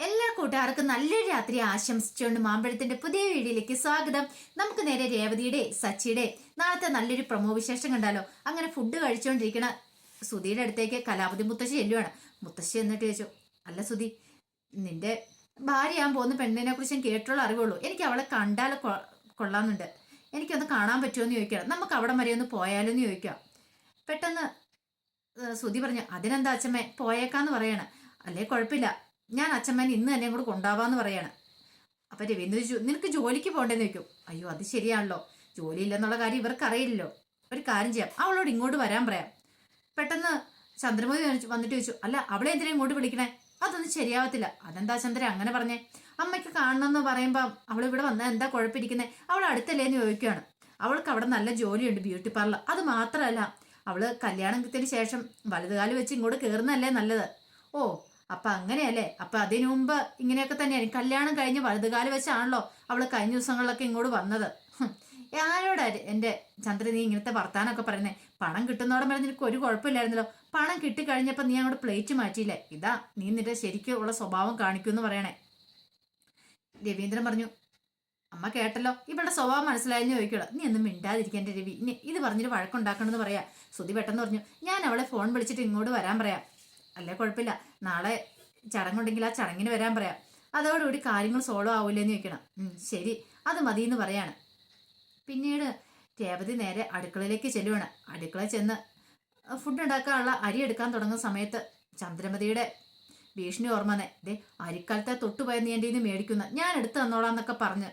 എല്ലാ കൂട്ടുകാർക്കും നല്ലൊരു രാത്രി ആശംസിച്ചുകൊണ്ട് മാമ്പഴത്തിന്റെ പുതിയ വീഡിയോയിലേക്ക് സ്വാഗതം. നമുക്ക് നേരെ രേവതിയുടെ സച്ചിയുടെ നാളത്തെ നല്ലൊരു പ്രമോ വിശേഷം കണ്ടാലോ. അങ്ങനെ ഫുഡ് കഴിച്ചുകൊണ്ടിരിക്കണ സുധിയുടെ അടുത്തേക്ക് കലാപതി മുത്തശ്ശി ചെല്ലുവാണ്. മുത്തശ്ശി എന്നിട്ട് ചോദിച്ചു, അല്ല സുധി, നിന്റെ ഭാര്യയാൻ പോകുന്ന പെണ്ണിനെ കുറിച്ച് ഞാൻ കേട്ടുള്ള അറിവുള്ളൂ. എനിക്ക് അവളെ കണ്ടാൽ കൊള്ളാമെന്നുണ്ട്. എനിക്കൊന്ന് കാണാൻ പറ്റുമോ എന്ന് ചോദിക്കാം. നമുക്ക് അവിടെ വരെ ഒന്ന് പോയാലോ എന്ന് ചോദിക്കാം. പെട്ടെന്ന് സുധി പറഞ്ഞു, അതിനെന്താ അച്ഛമ്മേ, പോയേക്കാന്ന് പറയാണ്. അല്ലേ കുഴപ്പമില്ല, ഞാൻ അച്ഛമ്മേനെ ഇന്ന് തന്നെ കൂടെ കൊണ്ടാവാന്ന് പറയാണ്. അപ്പൊ രവീന്ദ്ര നിനക്ക് ജോലിക്ക് പോകണ്ടെന്ന് ചോദിക്കും. അയ്യോ അത് ശരിയാണല്ലോ, ജോലിയില്ലെന്നുള്ള കാര്യം ഇവർക്ക് അറിയില്ലല്ലോ. ഒരു കാര്യം ചെയ്യാം, അവളോട് ഇങ്ങോട്ട് വരാൻ പറയാം. പെട്ടെന്ന് ചന്ദ്രമതി വന്നിട്ട് ചോദിച്ചു, അല്ല അവളെ എന്തിനാ ഇങ്ങോട്ട് വിളിക്കണേ? അതൊന്നും ശരിയാവത്തില്ല. അതെന്താ ചന്ദ്ര അങ്ങനെ പറഞ്ഞേ? അമ്മയ്ക്ക് കാണണമെന്ന് പറയുമ്പോ അവൾ ഇവിടെ വന്നാൽ എന്താ കുഴപ്പമിരിക്കുന്നേ? അവൾ അടുത്തല്ലേന്ന് ചോദിക്കുകയാണ്. അവൾക്ക് അവിടെ നല്ല ജോലിയുണ്ട്, ബ്യൂട്ടി പാർലർ. അത് മാത്രമല്ല, അവള് കല്യാണത്തിന് ശേഷം വലതുകാലം വെച്ച് ഇങ്ങോട്ട് കയറുന്നല്ലേ നല്ലത്. ഓ അപ്പൊ അങ്ങനെയല്ലേ? അപ്പൊ അതിനു മുമ്പ് ഇങ്ങനെയൊക്കെ തന്നെയാണ്. കല്യാണം കഴിഞ്ഞ് വലതുകാലം വെച്ചാണല്ലോ അവള് കഴിഞ്ഞ ദിവസങ്ങളിലൊക്കെ ഇങ്ങോട്ട് വന്നത്. ആരോടാ എന്റെ ചന്ദ്ര നീ ഇങ്ങനത്തെ വർത്താനൊക്കെ പറയുന്നേ? പണം കിട്ടുന്നോടെ വരെ നിനക്ക് ഒരു കുഴപ്പമില്ലായിരുന്നല്ലോ. പണം കിട്ടിക്കഴിഞ്ഞപ്പോ നീ അങ്ങോട്ട് പ്ലേറ്റ് മാറ്റിയില്ലേ? ഇതാ നീ നിന്റെ ശരിക്കും ഉള്ള സ്വഭാവം കാണിക്കുമെന്ന് പറയണേ. രവീന്ദ്രൻ പറഞ്ഞു, അമ്മ കേട്ടല്ലോ, ഇവളുടെ സ്വഭാവം മനസ്സിലായെന്ന് ചോദിക്കോളൂ. നീ ഒന്നും മിണ്ടാതിരിക്കാൻ രവി, ഇനി ഇത് പറഞ്ഞിട്ട് വഴക്കുണ്ടാക്കണമെന്ന് പറയാ. ശ്രുതി പെട്ടെന്ന് പറഞ്ഞു, ഞാൻ അവളെ ഫോൺ വിളിച്ചിട്ട് ഇങ്ങോട്ട് വരാൻ പറയാം. അല്ലേ കുഴപ്പമില്ല, നാളെ ചടങ്ങുണ്ടെങ്കിൽ ആ ചടങ്ങിന് വരാൻ പറയാം. അതോടുകൂടി കാര്യങ്ങൾ സോൾവ് ആവൂലെന്ന് ചോദിക്കണം. ശരി, അത് മതിയെന്ന് പറയാണ്. പിന്നീട് രേവതി നേരെ അടുക്കളയിലേക്ക് ചെല്ലുവാണ്. അടുക്കളയിൽ ചെന്ന് ഫുഡ് ഉണ്ടാക്കാനുള്ള അരി എടുക്കാൻ തുടങ്ങുന്ന സമയത്ത് ചന്ദ്രമതിയുടെ ഭീഷണി ഓർമ്മ വന്നേ. ദേ അരിക്കാലത്തെ തൊട്ടുപോയ നീ എൻ്റെ നിന്ന് മേടിക്കുന്ന, ഞാൻ എടുത്തു തന്നോളാം എന്നൊക്കെ പറഞ്ഞ്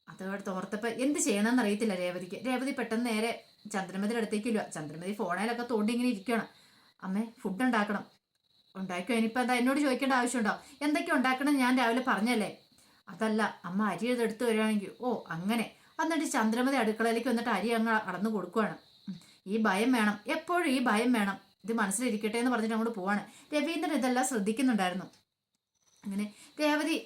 അതോടെ തോർത്തപ്പോ എന്ത് ചെയ്യണമെന്ന് അറിയത്തില്ല രേവതിക്ക്. രേവതി പെട്ടെന്ന് നേരെ ചന്ദ്രമതിയുടെ അടുത്തേക്കില്ല. ചന്ദ്രമതി ഫോണിലൊക്കെ തോണ്ടി ഇങ്ങനെ ഇരിക്കണം. അമ്മേ ഫുഡ് ഉണ്ടാക്കണം. ഉണ്ടാക്കിയോ? ഇനിയിപ്പോൾ എന്താ എന്നോട് ചോദിക്കേണ്ട ആവശ്യമുണ്ടോ? എന്തൊക്കെ ഉണ്ടാക്കണം ഞാൻ രാവിലെ പറഞ്ഞല്ലേ. അതല്ല അമ്മ അരി എടുത്ത് വരികയാണെങ്കിൽ. ഓ അങ്ങനെ. എന്നിട്ട് ചന്ദ്രമതി അടുക്കളയിലേക്ക് വന്നിട്ട് അരി അങ്ങ് അടന്നു കൊടുക്കുവാണ്. ഈ ഭയം വേണം, എപ്പോഴും ഈ ഭയം വേണം, ഇത് മനസ്സിലിരിക്കട്ടെ എന്ന് പറഞ്ഞിട്ട് അങ്ങോട്ട് പോവാണ്. രവീന്ദ്രൻ ഇതെല്ലാം ശ്രദ്ധിക്കുന്നുണ്ടായിരുന്നു. അങ്ങനെ രേവതി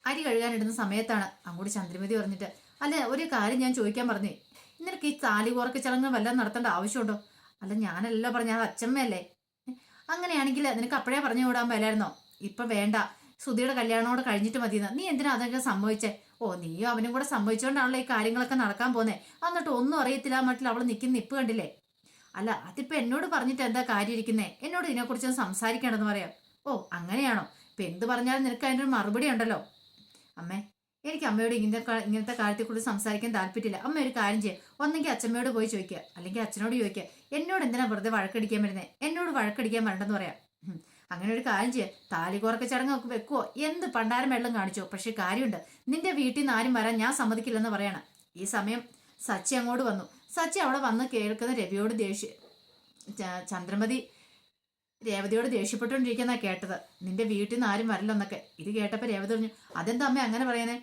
അരി കഴുകാനിടുന്ന സമയത്താണ് അങ്ങോട്ട് ചന്ദ്രമതി പറഞ്ഞിട്ട്, അല്ല ഒരു കാര്യം ഞാൻ ചോദിക്കാൻ പറഞ്ഞേ, നിനക്ക് ഈ താലി കോർക്ക ചടങ്ങ് വല്ലതും നടത്തേണ്ട ആവശ്യമുണ്ടോ? അല്ല ഞാനല്ലോ പറഞ്ഞ, അത് അച്ഛമ്മയല്ലേ. അങ്ങനെയാണെങ്കിൽ നിനക്ക് അപ്പോഴേ പറഞ്ഞു വിടാൻ മേലായിരുന്നോ? ഇപ്പൊ വേണ്ട, സുധിയുടെ കല്യാണോട് കഴിഞ്ഞിട്ട് മതിയെന്ന്. നീ എന്തിനാ അതൊക്കെ സംഭവിച്ചേ? ഓ നീയും അവനും കൂടെ സംഭവിച്ചുകൊണ്ടാണല്ലോ ഈ കാര്യങ്ങളൊക്കെ നടക്കാൻ പോന്നേ. എന്നിട്ട് ഒന്നും അറിയത്തില്ല മട്ടിൽ അവൾ നിൽക്കുന്ന നിപ്പ് കണ്ടില്ലേ? അല്ല അതിപ്പോ എന്നോട് പറഞ്ഞിട്ട് എന്താ കാര്യം ഇരിക്കുന്നേ? എന്നോട് ഇതിനെക്കുറിച്ച് സംസാരിക്കണമെന്ന് പറയാം. ഓ അങ്ങനെയാണോ? ഇപ്പൊ എന്ത് പറഞ്ഞാലും നിനക്ക് അതിൻ്റെ ഒരു മറുപടി ഉണ്ടല്ലോ. അമ്മേ എനിക്ക് അമ്മയോട് ഇങ്ങനത്തെ കാര്യത്തെക്കുറിച്ച് സംസാരിക്കാൻ താല്പര്യമില്ല. അമ്മ ഒരു കാര്യം ചെയ്യുക, ഒന്നെങ്കിൽ അച്ഛമ്മയോട് പോയി ചോദിക്കുക, അല്ലെങ്കിൽ അച്ഛനോട് ചോദിക്കുക. എന്നോട് എന്തിനാ വെറുതെ വഴക്കടിക്കാൻ വരുന്നത്? എന്നോട് വഴക്കടിക്കാൻ വരണ്ടെന്ന് പറയാം. അങ്ങനെ ഒരു കാര്യം ചെയ്യുക, താലി കോർക്ക ചടങ്ങൊക്കെ വെക്കുവോ, എന്ത് പണ്ടാരം വെള്ളം കാണിച്ചോ, പക്ഷെ കാര്യമുണ്ട്, നിന്റെ വീട്ടിൽ നിന്ന് ആരും വരാൻ ഞാൻ സമ്മതിക്കില്ലെന്ന് പറയണം. ഈ സമയം സച്ചി അങ്ങോട്ട് വന്നു. സച്ചി അവിടെ വന്ന് കേൾക്കുന്ന രവിയോട് ചന്ദ്രമതി രേവതിയോട് ദേഷ്യപ്പെട്ടുകൊണ്ടിരിക്കുന്ന കേട്ടത്. നിന്റെ വീട്ടിൽ നിന്ന് ആരും വരില്ലെന്നൊക്കെ. ഇത് കേട്ടപ്പോൾ രേവതി പറഞ്ഞു, അതെന്താ അമ്മ അങ്ങനെ പറയുന്നേ?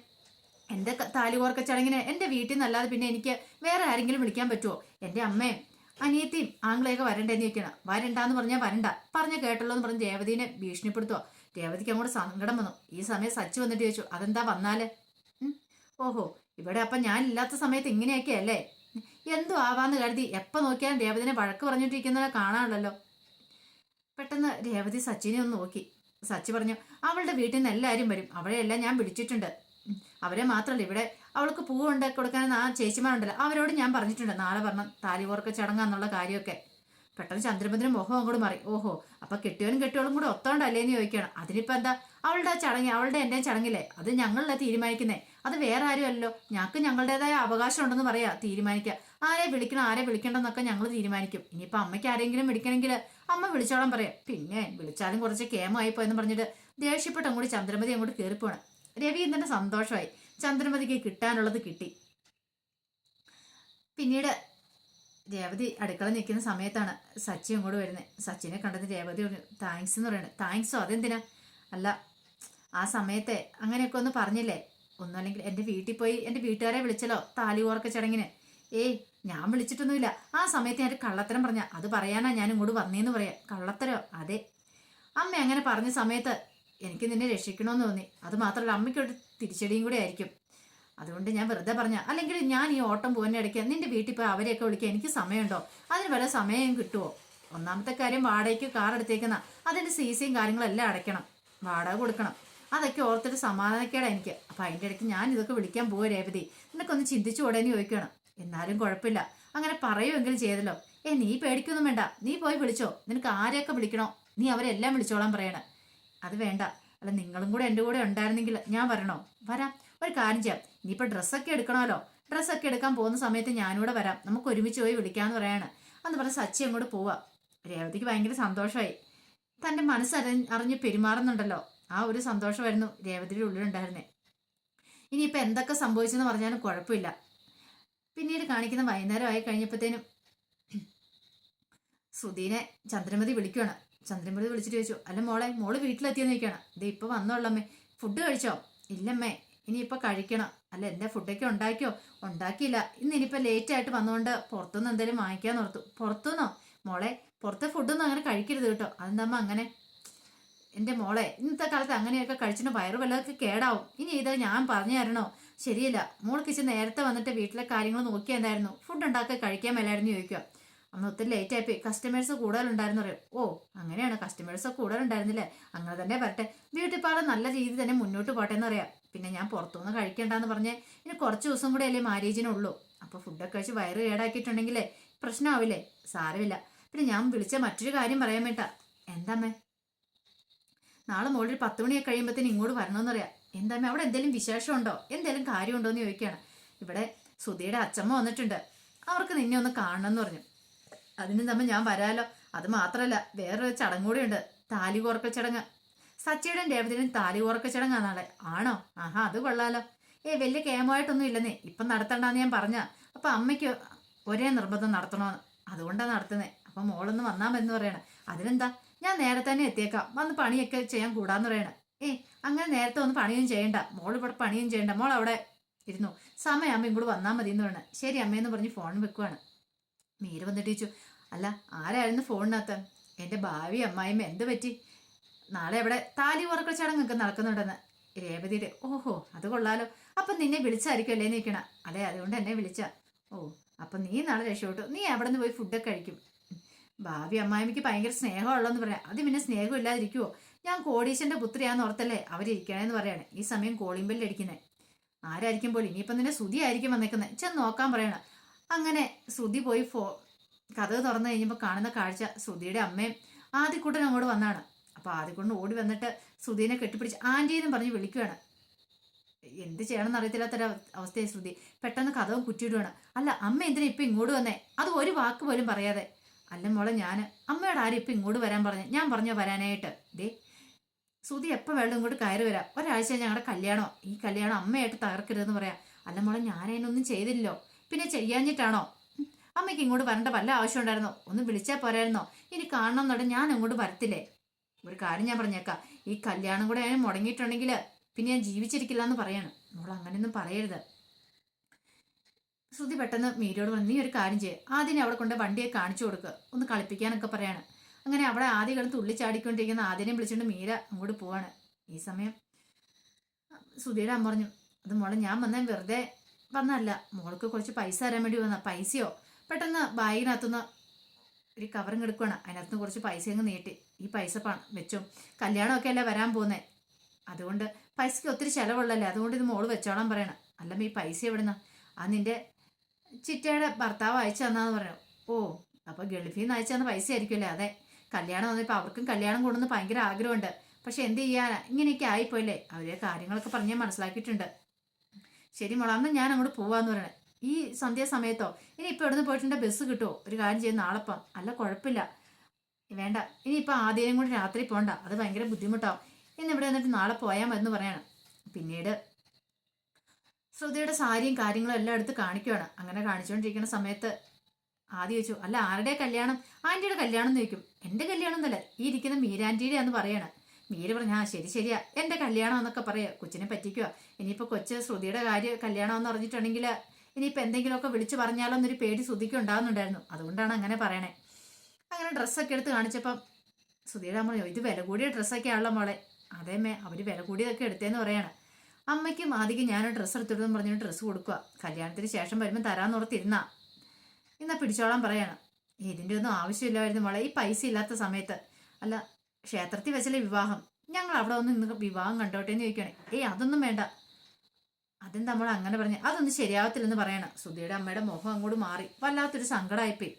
എൻ്റെ താലി കോർക്ക ചടങ്ങിന് എൻ്റെ വീട്ടിൽ നിന്നല്ലാതെ പിന്നെ എനിക്ക് വേറെ ആരെങ്കിലും വിളിക്കാൻ പറ്റുമോ? എൻ്റെ അമ്മയും അനിയത്തിയും ആംഗ്ലയൊക്കെ വരണ്ടെന്ന് ചോദിക്കണം. വരണ്ടാന്ന് പറഞ്ഞാൽ വരണ്ട, പറഞ്ഞ കേട്ടല്ലോ എന്ന് പറഞ്ഞ് രേവതിനെ ഭീഷണിപ്പെടുത്തുവോ. രേവതിക്ക് അങ്ങോട്ട് സങ്കടം വന്നു. ഈ സമയം സച്ചി വന്നിട്ട് ചോദിച്ചു, അതെന്താ വന്നാല്? ഓഹോ ഇവിടെ അപ്പം ഞാൻ ഇല്ലാത്ത സമയത്ത് ഇങ്ങനെയൊക്കെ അല്ലേ? എന്തോ ആവാന്ന് കരുതി എപ്പോൾ നോക്കിയാലും രേവതിനെ വഴക്ക് പറഞ്ഞിട്ടിരിക്കുന്നത് കാണാനുള്ളല്ലോ. പെട്ടെന്ന് രേവതി സച്ചിനെ ഒന്ന് നോക്കി. സച്ചി പറഞ്ഞു, അവളുടെ വീട്ടിൽ നിന്ന് എല്ലാവരും വരും, അവരെയെല്ലാം ഞാൻ വിളിച്ചിട്ടുണ്ട്. അവരെ മാത്രമല്ല, ഇവിടെ അവൾക്ക് പൂവ് ഉണ്ടാക്കി കൊടുക്കാൻ ആ ചേച്ചിമാരുണ്ടല്ലോ, അവരോട് ഞാൻ പറഞ്ഞിട്ടുണ്ട് നാളെ പറഞ്ഞ താലി കോർക്ക ചടങ്ങാന്നുള്ള കാര്യമൊക്കെ. പെട്ടെന്ന് ചന്ദ്രഭദ്രൻ മുഖം അങ്ങോട്ട് മാറി. ഓഹോ അപ്പൊ കെട്ടിയവനും കെട്ടിയോളും കൂടെ ഒത്തോണ്ടല്ലേന്ന് ചോദിക്കണം. അതിനിപ്പോ എന്താ, അവളുടെ ചടങ്ങ് അവളുടെ എൻ്റെ ചടങ്ങില്ലേ, അത് ഞങ്ങളല്ലേ തീരുമാനിക്കുന്നേ, അത് വേറെ ആരും അല്ലല്ലോ. ഞങ്ങൾക്ക് ഞങ്ങളുടേതായ അവകാശം ഉണ്ടെന്ന് പറയാ തീരുമാനിക്കുക. ആരെ വിളിക്കണം ആരെ വിളിക്കണ്ടെന്നൊക്കെ ഞങ്ങൾ തീരുമാനിക്കും. ഇനിയിപ്പോൾ അമ്മയ്ക്ക് ആരെങ്കിലും വിളിക്കണമെങ്കിൽ അമ്മ വിളിച്ചോളാൻ പറയാം. പിന്നെ വിളിച്ചാലും കുറച്ച് കേമായിപ്പോയെന്ന് പറഞ്ഞിട്ട് ദേഷ്യപ്പെട്ട് അങ്ങോട്ട് ചന്ദ്രമതി അങ്ങോട്ട് കയറിപ്പോണ്. രവീന്ദ്രന്റെ സന്തോഷമായി, ചന്ദ്രമതിക്ക് കിട്ടാനുള്ളത് കിട്ടി. പിന്നീട് രേവതി അടുക്കള നിൽക്കുന്ന സമയത്താണ് സച്ചി അങ്ങോട്ട് വരുന്നത്. സച്ചിനെ കണ്ടത് രേവതി താങ്ക്സ് എന്ന് പറയുന്നത്. താങ്ക്സോ? അതെന്തിനാ? അല്ല ആ സമയത്തെ അങ്ങനെയൊക്കെ ഒന്ന് പറഞ്ഞില്ലേ, ഒന്നുമല്ലെങ്കിൽ എൻ്റെ വീട്ടിൽ പോയി എൻ്റെ വീട്ടുകാരെ വിളിച്ചല്ലോ താലി കോർക്ക ചടങ്ങിന്. ഏയ് ഞാൻ വിളിച്ചിട്ടൊന്നുമില്ല. ആ സമയത്ത് ഞാൻ കള്ളത്തരം പറഞ്ഞ, അത് പറയാനാ ഞാൻ ഇങ്ങോട്ട് വന്നേന്ന് പറയാം. കള്ളത്തരോ? അതെ അമ്മ അങ്ങനെ പറഞ്ഞ സമയത്ത് എനിക്ക് നിന്നെ രക്ഷിക്കണമെന്ന് തോന്നി. അത് മാത്രമല്ല അമ്മയ്ക്കൊരു തിരിച്ചടിയും കൂടെ ആയിരിക്കും. അതുകൊണ്ട് ഞാൻ വെറുതെ പറഞ്ഞ, അല്ലെങ്കിൽ ഞാൻ ഈ ഓട്ടം പോകുന്ന ഇടയ്ക്ക് നിന്റെ വീട്ടിൽ പോയി അവരെയൊക്കെ വിളിക്കാൻ എനിക്ക് സമയമുണ്ടോ? അതിന് വല്ല സമയം കിട്ടുമോ? ഒന്നാമത്തെ കാര്യം വാടകയ്ക്ക് കാർ എടുത്തേക്കുന്ന, അതിൻ്റെ CCയും കാര്യങ്ങളെല്ലാം അടയ്ക്കണം. വാടക കൊടുക്കണം. അതൊക്കെ ഓർത്തിട്ട് സമാധാനക്കേടാ എനിക്ക്. അപ്പം അതിൻ്റെ ഇടയ്ക്ക് ഞാൻ ഇതൊക്കെ വിളിക്കാൻ പോവുക രേവതി, നിനക്കൊന്ന് ചിന്തിച്ചു ഉടനെ ചോദിക്കണം. എന്നാലും കുഴപ്പമില്ല, അങ്ങനെ പറയുമെങ്കിലും ചെയ്തല്ലോ. നീ പേടിക്കൊന്നും വേണ്ട, നീ പോയി വിളിച്ചോ. നിനക്ക് ആരെയൊക്കെ വിളിക്കണോ നീ അവരെല്ലാം വിളിച്ചോളാൻ പറയണേ. അത് വേണ്ട, അല്ല നിങ്ങളും കൂടെ എൻ്റെ കൂടെ ഉണ്ടായിരുന്നെങ്കിൽ ഞാൻ വരണോ? വരാം. ഒരു കാര്യം ചെയ്യാം, ഇനിയിപ്പോൾ ഡ്രസ്സൊക്കെ എടുക്കണമല്ലോ. ഡ്രസ്സൊക്കെ എടുക്കാൻ പോകുന്ന സമയത്ത് ഞാനിവിടെ വരാം, നമുക്ക് ഒരുമിച്ച് പോയി വിളിക്കാമെന്ന് പറയാണ്. അന്ന് പറഞ്ഞ് സച്ചി അങ്ങോട്ട് പോവാ. രേവതിക്ക് ഭയങ്കര സന്തോഷമായി. തൻ്റെ മനസ്സറിഞ്ഞ് പെരുമാറുന്നുണ്ടല്ലോ, ആ ഒരു സന്തോഷമായിരുന്നു രേവതിയുടെ ഉള്ളിലുണ്ടായിരുന്നേ. ഇനിയിപ്പോൾ എന്തൊക്കെ സംഭവിച്ചെന്ന് പറഞ്ഞാലും കുഴപ്പമില്ല. പിന്നീട് കാണിക്കുന്ന വൈകുന്നേരം ആയി കഴിഞ്ഞപ്പോഴത്തേനും ശ്രുതിനെ ചന്ദ്രമതി വിളിക്കുകയാണ്. ചന്ദ്രമതി വിളിച്ചിട്ട് ചോദിച്ചു, അല്ല മോള് വീട്ടിലെത്തിയെന്ന് ചോദിക്കുകയാണ്. ഇത് ഇപ്പോൾ വന്നോളമ്മേ, ഫുഡ് കഴിച്ചോ? ഇല്ലമ്മേ, ഇനിയിപ്പോൾ കഴിക്കണം. അല്ല എൻ്റെ ഫുഡൊക്കെ ഉണ്ടാക്കിയോ? ഉണ്ടാക്കിയില്ല, ഇന്ന് ഇനിയിപ്പോൾ ലേറ്റായിട്ട് വന്നുകൊണ്ട് പുറത്തുനിന്ന് എന്തെങ്കിലും വാങ്ങിക്കാന്ന് ഓർത്തു. പുറത്തുനിന്നോ? മോളെ, പുറത്തെ ഫുഡൊന്നും അങ്ങനെ കഴിക്കരുത് കേട്ടോ. അതെന്താമ്മ അങ്ങനെ? എൻ്റെ മോളെ, ഇന്നത്തെ കാലത്ത് അങ്ങനെയൊക്കെ കഴിച്ചിട്ട് വയറ് വല്ലതൊക്കെ കേടാവും. ഇനി ഇത് ഞാൻ പറഞ്ഞു തരണോ? ശരിയല്ല, മോൾക്ക് ഇച്ചിരി നേരത്തെ വന്നിട്ട് വീട്ടിലെ കാര്യങ്ങൾ നോക്കിയെന്തായിരുന്നു, ഫുഡ് ഉണ്ടാക്കി കഴിക്കാൻ മേലായിരുന്നു ചോദിക്കുക. അന്ന് ഒത്തിരി ലേറ്റ് ആയിപ്പോയി, കസ്റ്റമേഴ്സ് കൂടുതലുണ്ടായിരുന്നു പറയും. ഓ അങ്ങനെയാണ്, കസ്റ്റമേഴ്സ് കൂടുതലുണ്ടായിരുന്നില്ലേ? അങ്ങനെ തന്നെ വരട്ടെ, ബ്യൂട്ടി പാർലർ നല്ല രീതിയിൽ തന്നെ മുന്നോട്ട് പോട്ടെ എന്ന് പറയാം. പിന്നെ ഞാൻ പുറത്തുനിന്ന് കഴിക്കേണ്ടെന്ന് പറഞ്ഞ് ഇനി കുറച്ച് ദിവസം കൂടെ അല്ലേ മാരേജിനുള്ളൂ. അപ്പോൾ ഫുഡൊക്കെ കഴിച്ച് വയറ് കേടാക്കിയിട്ടുണ്ടെങ്കിലേ പ്രശ്നമാവില്ലേ? സാരമില്ല. പിന്നെ ഞാൻ വിളിച്ച മറ്റൊരു കാര്യം പറയാൻ വേണ്ട. എന്താമ്മേ? നാളെ മോളിൽ 10 മണിയൊക്കെ കഴിയുമ്പോഴത്തേന് ഇങ്ങോട്ട് വരണമെന്ന് പറയാം. എന്താമ്മേ, അവിടെ എന്തെങ്കിലും വിശേഷമുണ്ടോ, എന്തെങ്കിലും കാര്യമുണ്ടോ എന്ന് ചോദിക്കുകയാണ്. ഇവിടെ സുധിയുടെ അച്ഛമ്മ വന്നിട്ടുണ്ട്, അവർക്ക് നിന്നെ ഒന്ന് കാണണമെന്ന് പറഞ്ഞു. അതിനും തമ്മിൽ ഞാൻ വരാലോ. അത് മാത്രമല്ല, വേറൊരു ചടങ്ങ് കൂടെ ഉണ്ട്, താലി കോർക്കൽ ചടങ്ങ്. സച്ചിയുടെയും രേവതിയുടെയും താലി കോർക്കൽ ചടങ്ങാ നാളെ. ആണോ? ആഹാ, അത് കൊള്ളാലോ. വലിയ കേമമായിട്ടൊന്നും ഇല്ലെന്നേ, ഇപ്പം നടത്തണ്ടെന്ന് ഞാൻ പറഞ്ഞ. അപ്പം അമ്മയ്ക്ക് ഒരേ നിർബന്ധം നടത്തണമെന്ന്, അതുകൊണ്ടാണ് നടത്തുന്നത്. അപ്പം മോളൊന്ന് വന്നാൽ മതി എന്ന് പറയണേ. അതിനെന്താ, ഞാൻ നേരത്തെ തന്നെ എത്തിയേക്കാം, വന്ന് പണിയൊക്കെ ചെയ്യാൻ കൂടാന്ന് പറയണേ. അങ്ങനെ നേരത്തെ ഒന്ന് പണിയൊന്നും ചെയ്യണ്ട, മോൾ ഇവിടെ പണിയും ചെയ്യണ്ട, മോൾ അവിടെ ഇരുന്നു, സമയമാകുമ്പോൾ ഇങ്ങോട്ട് വന്നാൽ മതി എന്ന് പറയണേ. ശരി അമ്മയെന്ന് പറഞ്ഞ് ഫോൺ വെക്കുവാണ്. മീര വന്നിട്ട് ചോദിച്ചു, അല്ല ആരായിരുന്നു ഫോണിനകത്ത്? എൻ്റെ ഭാവി അമ്മായിമ്മ, എന്ത് പറ്റി? നാളെ എവിടെ താലി ഉറക്കൽ ചടങ്ങൊക്കെ നടക്കുന്നുണ്ടെന്ന്. രേവതിയുടെ, ഓഹോ അത് കൊള്ളാലോ, അപ്പം നിന്നെ വിളിച്ചായിരിക്കും അല്ലേ നിൽക്കണ? അതെ, അതുകൊണ്ട് എന്നെ വിളിച്ച. ഓ അപ്പം നീ നാളെ രക്ഷപ്പെട്ടു, നീ അവിടെ നിന്ന് പോയി ഫുഡൊക്കെ കഴിക്കും. ഭാവി അമ്മായിമ്മയ്ക്ക് ഭയങ്കര സ്നേഹമുള്ളതെന്ന് പറയാം. അത് പിന്നെ സ്നേഹം ഇല്ലാതിരിക്കുവോ? ഞാൻ കോടീശന്റെ പുത്രിയാന്ന് ഓർത്തല്ലേ അവരിയ്ക്കണേന്ന് പറയണേ. ഈ സമയം കോളിംഗ് ബെല്ല് അടിക്കുന്നേ. ആരായിരിക്കും പോലും, ഇനിയിപ്പം നിന്നെ ശ്രുതി ആയിരിക്കും വന്നേക്കുന്നത്, ചെന്ന് നോക്കാൻ പറയണം. അങ്ങനെ ശ്രുതി പോയി കഥ തുറന്നു കഴിഞ്ഞപ്പോൾ കാണുന്ന കാഴ്ച ശ്രുതിയുടെ അമ്മയും ആദ്യക്കൂട്ടൻ അങ്ങോട്ട് വന്നാണ്. അപ്പോൾ ആദ്യക്കൂട്ടൻ ഓടി വന്നിട്ട് ശ്രുതിനെ കെട്ടിപ്പിടിച്ച് ആൻറ്റീന്നും പറഞ്ഞ് വിളിക്കുകയാണ്. എന്ത് ചെയ്യണമെന്ന് അറിയത്തില്ലാത്തൊരു അവസ്ഥയായി ശ്രുതി. പെട്ടെന്ന് കഥവും കുറ്റിയിടുകയാണ്. അല്ല അമ്മ എന്തിനാ ഇപ്പം ഇങ്ങോട്ട് വന്നേ? അത് ഒരു വാക്ക് പോലും പറയാതെ. അല്ല മോളെ, ഞാൻ അമ്മയോട് ആരും ഇപ്പം ഇങ്ങോട്ട് വരാൻ പറഞ്ഞു? ഞാൻ പറഞ്ഞോ വരാനായിട്ട്? ദേ ശ്രുതി എപ്പോൾ വേണം ഇങ്ങോട്ട് കയറി വരാം. ഒരാഴ്ച ഞങ്ങളുടെ കല്യാണോ, ഈ കല്യാണം അമ്മയായിട്ട് തകർക്കരുതെന്ന് പറയാം. അല്ല മോളെ, ഞാൻ അതിനൊന്നും ചെയ്തില്ലല്ലോ, പിന്നെ ചെയ്യാഞ്ഞിട്ടാണോ? അമ്മയ്ക്ക് ഇങ്ങോട്ട് വരേണ്ട വല്ല ആവശ്യം ഉണ്ടായിരുന്നോ? ഒന്ന് വിളിച്ചാൽ പോരായിരുന്നോ? ഇനി കാണണം എന്നുണ്ട് ഞാൻ അങ്ങോട്ട് വരത്തില്ലേ? ഒരു കാര്യം ഞാൻ പറഞ്ഞേക്കാം, ഈ കല്യാണം കൂടെ ഞാൻ മുടങ്ങിയിട്ടുണ്ടെങ്കിൽ പിന്നെ ഞാൻ ജീവിച്ചിരിക്കില്ല എന്ന് പറയാണ്. മോൾ അങ്ങനെയൊന്നും പറയരുത്. ശ്രുതി പെട്ടെന്ന് മീരയോട് പറഞ്ഞു, നീ ഒരു കാര്യം ചെയ്യേ, ആദ്യം അവിടെ കൊണ്ട് വണ്ടിയെ കാണിച്ചു കൊടുക്കുക, ഒന്ന് കളിപ്പിക്കാനൊക്കെ പറയാണ്. അങ്ങനെ അവിടെ ആദ്യം കിടന്ന് തുള്ളിച്ചാടിക്കൊണ്ടിരിക്കുന്ന ആദ്യം വിളിച്ചുകൊണ്ട് മീര അങ്ങോട്ട് പോവാണ്. ഈ സമയം ശ്രുതിയുടെ അമ്മ പറഞ്ഞു, അത് മോളെ ഞാൻ വന്നാൽ വെറുതെ വന്നല്ല, മോൾക്ക് കുറച്ച് പൈസ തരാൻ വേണ്ടി വന്ന. പൈസയോ? പെട്ടെന്ന് ബാഗിനകത്തുനിന്ന് ഒരു കവറും കിടക്കുകയാണ്. അതിനകത്തുനിന്ന് കുറച്ച് പൈസ അങ്ങ് നീട്ടി, ഈ പൈസ വെച്ചോ, കല്യാണമൊക്കെ അല്ലേ വരാൻ പോകുന്നേ, അതുകൊണ്ട് പൈസയ്ക്ക് ഒത്തിരി ചിലവുള്ളല്ലേ, അതുകൊണ്ട് ഇത് മോള് വെച്ചോളാൻ പറയണം. അല്ലമ്മ ഈ പൈസ എവിടുന്ന? ആ നിന്റെ ചിറ്റയുടെ ഭർത്താവ് അയച്ചു തന്നാന്ന് പറഞ്ഞു. ഓ അപ്പോൾ ഗൾഫിൽ നിന്ന് അയച്ചു തന്ന പൈസ ആയിരിക്കുമല്ലേ? അതെ, കല്യാണം വന്നപ്പോൾ അവർക്കും കല്യാണം കൊണ്ടുവന്ന് ഭയങ്കര ആഗ്രഹമുണ്ട്, പക്ഷെ എന്ത് ചെയ്യാനാ, ഇങ്ങനെയൊക്കെ ആയിപ്പോയില്ലേ, അവരെ കാര്യങ്ങളൊക്കെ പറഞ്ഞ് മനസ്സിലാക്കിയിട്ടുണ്ട്. ശരി മോളെ, അന്ന് ഞാൻ അങ്ങോട്ട് പോവാന്ന് പറയണേ. ഈ സന്ധ്യാസമയത്തോ? ഇനി ഇപ്പം എവിടെ നിന്ന് പോയിട്ടുണ്ടെ ബസ് കിട്ടുമോ? ഒരു കാര്യം ചെയ്ത് നാളെപ്പം. അല്ല കുഴപ്പമില്ല, വേണ്ട, ഇനിയിപ്പോൾ ആദ്യം കൂടി രാത്രി പോകണ്ട, അത് ഭയങ്കര ബുദ്ധിമുട്ടാവും, എന്നിവിടെ വന്നിട്ട് നാളെ പോയാൽ മതി എന്ന് പറയണം. പിന്നീട് ശ്രുതിയുടെ സാരിയും കാര്യങ്ങളും എല്ലാം എടുത്ത് കാണിക്കുകയാണ്. അങ്ങനെ കാണിച്ചുകൊണ്ടിരിക്കുന്ന സമയത്ത് ആദ്യം ചോദിച്ചു, അല്ല ആരുടെ കല്യാണം? ആൻറ്റിയുടെ കല്യാണം എന്ന് ചോദിക്കും. എൻ്റെ കല്യാണം എന്നല്ല, ഈ ഇരിക്കുന്ന മീരാൻറ്റിയുടെ എന്ന് പറയണം. മീര പറഞ്ഞു, ആ ശരിയാ, എൻ്റെ കല്യാണം എന്നൊക്കെ പറയുക, കൊച്ചിനെ പറ്റിക്കുക. ഇനിയിപ്പോൾ കൊച്ച് ശ്രുതിയുടെ കല്യാണം എന്ന് പറഞ്ഞിട്ടുണ്ടെങ്കിൽ ഇനിയിപ്പോൾ എന്തെങ്കിലുമൊക്കെ വിളിച്ചു പറഞ്ഞാലോ എന്നൊരു പേടി ശ്രുതിക്ക് ഉണ്ടാകുന്നുണ്ടായിരുന്നു, അതുകൊണ്ടാണ് അങ്ങനെ പറയണേ. അങ്ങനെ ഡ്രസ്സൊക്കെ എടുത്ത് കാണിച്ചപ്പം ശ്രുതിയുടെ അമ്മ, ഇത് വില കൂടിയ ഡ്രസ്സൊക്കെ ആണല്ലോ മോളെ. അതേമേ, അവർ വില കൂടിയതൊക്കെ എടുത്തേന്ന് പറയാണ്. അമ്മയ്ക്കും ആദ്യം ഞാൻ ഡ്രസ്സ് എടുത്തിട്ടെന്ന് പറഞ്ഞിട്ട് ഡ്രസ്സ് കൊടുക്കുക, കല്യാണത്തിന് ശേഷം വരുമ്പോൾ തരാമെന്നോർത്തിരുന്നാ, എന്നാ പിടിച്ചോളാൻ പറയാണ്. ഇതിൻ്റെ ഒന്നും ആവശ്യമില്ലായിരുന്നു മോളെ, ഈ പൈസ ഇല്ലാത്ത സമയത്ത്. അല്ല ക്ഷേത്രത്തിൽ വെച്ചല്ലേ വിവാഹം, ഞങ്ങൾ അവിടെ ഒന്ന് ഇന്ന് വിവാഹം കണ്ടോട്ടെ എന്ന് ചോദിക്കണേ. ഏയ് അതൊന്നും വേണ്ട. അതെന്താ നമ്മൾ അങ്ങനെ പറഞ്ഞു? അതൊന്നും ശരിയാവത്തില്ലെന്ന് പറയണം. സുധിയുടെ അമ്മയുടെ മുഖം അങ്ങോട്ട് മാറി വല്ലാത്തൊരു സങ്കടമായിപ്പോയി.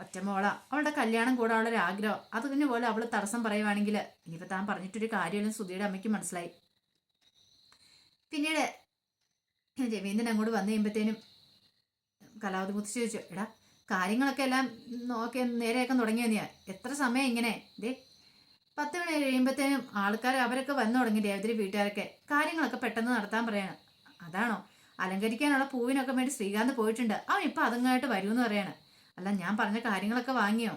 ഒറ്റമോള, അവളുടെ കല്യാണം കൂടാനുള്ളൊരു ആഗ്രഹം, അതിന് പോലെ അവള് തടസ്സം പറയുവാണെങ്കിൽ ഇനിയിപ്പോൾ താൻ പറഞ്ഞിട്ടൊരു കാര്യമില്ലെന്ന് സുധിയുടെ അമ്മയ്ക്ക് മനസ്സിലായി. പിന്നീട് രവീന്ദ്രൻ അങ്ങോട്ട് വന്നു കഴിയുമ്പോഴത്തേനും കലാവതി മുത്തശ്ശി ചോദിച്ചു, എടാ കാര്യങ്ങളൊക്കെ എല്ലാം നോക്കി നേരെയാക്കാൻ തുടങ്ങിയ നീയാ? എത്ര സമയം ഇങ്ങനെ? ദേ 10 മണി കഴിയുമ്പോഴത്തേനും ആൾക്കാർ അവരൊക്കെ വന്നു തുടങ്ങി. രേവതി വീട്ടുകാരൊക്കെ കാര്യങ്ങളൊക്കെ പെട്ടെന്ന് നടത്താൻ പറയാണ്. അതാണോ? അലങ്കരിക്കാനുള്ള പൂവിനൊക്കെ വേണ്ടി ശ്രീകാന്ത് പോയിട്ടുണ്ട്. അവൻ ഇപ്പം അതങ്ങായിട്ട് വരുമെന്ന് പറയാണ്. അല്ല ഞാൻ പറഞ്ഞ കാര്യങ്ങളൊക്കെ വാങ്ങിയോ?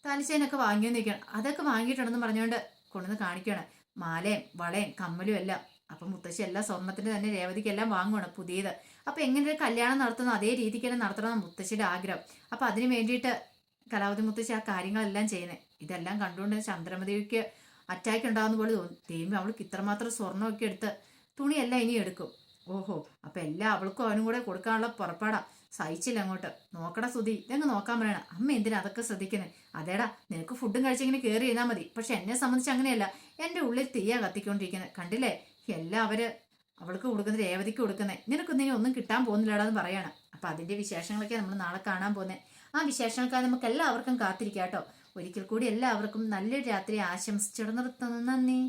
താലിച്ചേനൊക്കെ വാങ്ങിയോന്ന് ചോദിക്കണം. അതൊക്കെ വാങ്ങിയിട്ടുണ്ടെന്ന് പറഞ്ഞുകൊണ്ട് കൊണ്ടുവന്ന് കാണിക്കുകയാണ്. മാലയും വളയും കമ്മലും എല്ലാം. അപ്പം മുത്തശ്ശി എല്ലാ സ്വർണ്ണത്തിന് തന്നെ രേവതിക്ക് എല്ലാം വാങ്ങുവാണ് പുതിയത്. അപ്പം എങ്ങനെ ഒരു കല്യാണം നടത്തുന്നു അതേ രീതിക്ക് തന്നെ നടത്തണം മുത്തശ്ശിയുടെ ആഗ്രഹം. അപ്പം അതിന് വേണ്ടിയിട്ട് കലാവതി മുത്തശ്ശി ആ കാര്യങ്ങളെല്ലാം ചെയ്യുന്നത്. ഇതെല്ലാം കണ്ടുകൊണ്ട് ചന്ദ്രമതിക്ക് അറ്റാക്ക് ഉണ്ടാകുന്ന പോലെ തോന്നി. ദൈവം അവൾക്ക് ഇത്രമാത്രം സ്വർണ്ണമൊക്കെ എടുത്ത് തുണിയെല്ലാം ഇനി എടുക്കും. ഓഹോ, അപ്പം എല്ലാം അവൾക്കും അവനും കൂടെ കൊടുക്കാനുള്ള പുറപ്പാടാ. സഹിച്ചില്ല അങ്ങോട്ട്. നോക്കടാ സുധി, ഇതങ്ങ് നോക്കാൻ പറയണം. അമ്മ എന്തിനാ അതൊക്കെ ശ്രദ്ധിക്കുന്നത്? അതേടാ, നിനക്ക് ഫുഡും കഴിച്ചിങ്ങനെ കയറി ഇരുന്നാൽ മതി. പക്ഷെ എന്നെ സംബന്ധിച്ച് അങ്ങനെയല്ല. എൻ്റെ ഉള്ളിൽ തീയാ കത്തിക്കൊണ്ടിരിക്കുന്നത്. കണ്ടില്ലേ എല്ലാം അവൾക്ക് കൊടുക്കുന്നത്, രേവതിക്ക് കൊടുക്കുന്നത്. നിനക്കൊന്നും ഇനി ഒന്നും കിട്ടാൻ പോകുന്നില്ലടാന്ന് പറയാണ്. അപ്പം അതിൻ്റെ വിശേഷങ്ങളൊക്കെ നമ്മൾ നാളെ കാണാൻ പോകുന്നത്. ആ വിശേഷങ്ങൾക്കായി നമുക്ക് എല്ലാവർക്കും കാത്തിരിക്കാം കേട്ടോ. ഒരിക്കൽ കൂടി എല്ലാവർക്കും നല്ലൊരു രാത്രി ആശംസിച്ചിട നിർത്തുന്നു. നന്ദി.